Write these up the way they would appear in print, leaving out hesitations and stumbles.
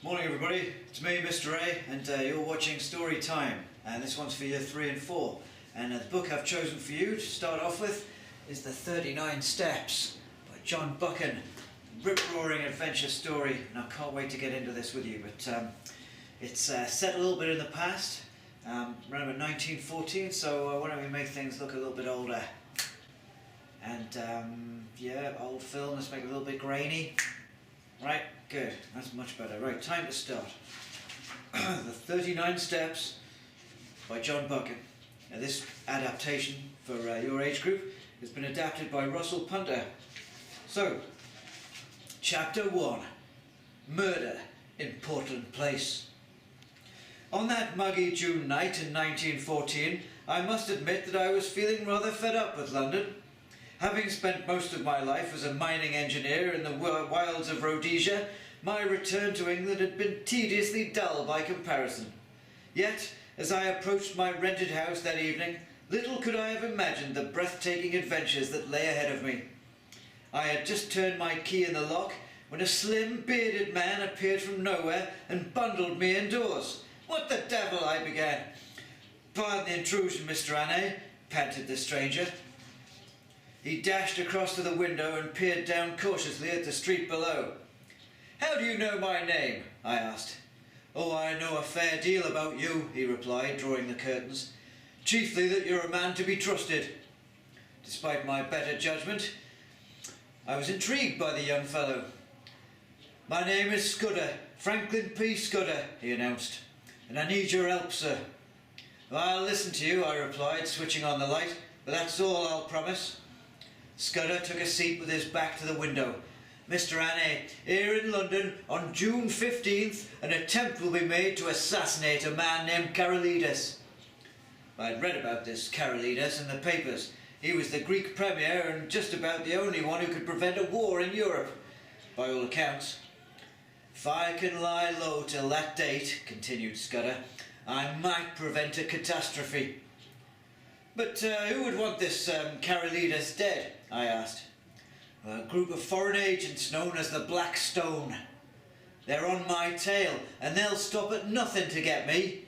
Morning everybody, it's me Mr. A and you're watching Story Time, and this one's for year 3 and 4, and the book I've chosen for you to start off with is The 39 Steps by John Buchan. Rip-roaring adventure story, and I can't wait to get into this with you, but it's set a little bit in the past, around about 1914, so why don't we make things look a little bit older. And yeah, old film, let's make it a little bit grainy. Right, good, that's much better. Right, time to start. The 39 Steps by John Buchan. Now this adaptation for your age group has been adapted by Russell Punter. So, Chapter 1. Murder in Portland Place. On that muggy June night in 1914, I must admit that I was feeling rather fed up with London. Having spent most of my life as a mining engineer in the wilds of Rhodesia, my return to England had been tediously dull by comparison. Yet, as I approached my rented house that evening, little could I have imagined the breathtaking adventures that lay ahead of me. I had just turned my key in the lock when a slim, bearded man appeared from nowhere and bundled me indoors. "What the devil?" I began. "Pardon the intrusion, Mr. Anne," panted the stranger. He dashed across to the window and peered down cautiously at the street below. "How do you know my name?" I asked. "Oh, I know a fair deal about you," he replied, drawing the curtains. "Chiefly that you're a man to be trusted." Despite my better judgment, I was intrigued by the young fellow. "My name is Scudder, Franklin P. Scudder," he announced, "and I need your help, sir." "I'll listen to you," I replied, switching on the light, "but that's all I'll promise." Scudder took a seat with his back to the window. "Mr. Anne, here in London on June 15th, an attempt will be made to assassinate a man named Carolides." I'd read about this Carolides in the papers. He was the Greek premier and just about the only one who could prevent a war in Europe, by all accounts. "If I can lie low till that date," continued Scudder, "I might prevent a catastrophe." "But who would want this Carolides dead?" I asked. "A group of foreign agents known as the Black Stone. They're on my tail, and they'll stop at nothing to get me."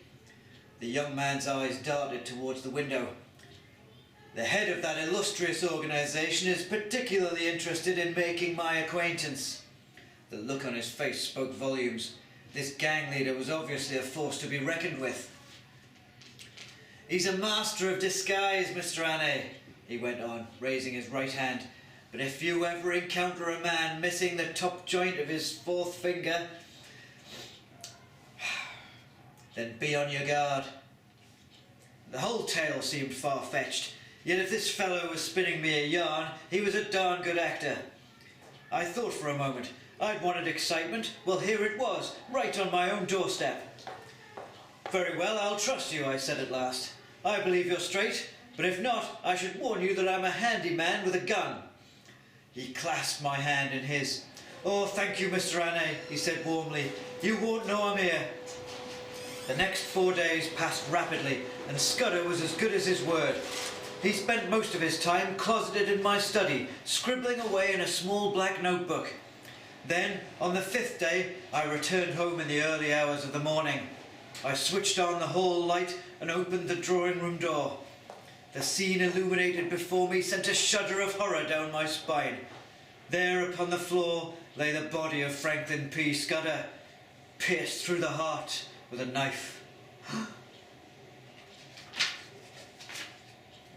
The young man's eyes darted towards the window. "The head of that illustrious organisation is particularly interested in making my acquaintance." The look on his face spoke volumes. This gang leader was obviously a force to be reckoned with. "He's a master of disguise, Mr. Anne," he went on, raising his right hand. "But if you ever encounter a man missing the top joint of his fourth finger, then be on your guard." The whole tale seemed far-fetched, yet if this fellow was spinning me a yarn, he was a darn good actor. I thought for a moment. I'd wanted excitement. Well, here it was, right on my own doorstep. "Very well, I'll trust you," I said at last. "I believe you're straight, but if not, I should warn you that I'm a handy man with a gun." He clasped my hand in his. "Oh, thank you, Mr. Anne," he said warmly. "You won't know I'm here." The next 4 days passed rapidly, and Scudder was as good as his word. He spent most of his time closeted in my study, scribbling away in a small black notebook. Then, on the 5th day, I returned home in the early hours of the morning. I switched on the hall light and opened the drawing room door. The scene illuminated before me sent a shudder of horror down my spine. There upon the floor lay the body of Franklin P. Scudder, pierced through the heart with a knife.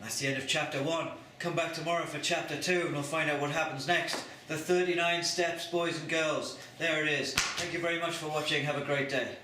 That's the end of Chapter 1. Come back tomorrow for Chapter 2 and we'll find out what happens next. The 39 Steps, boys and girls. There it is. Thank you very much for watching. Have a great day.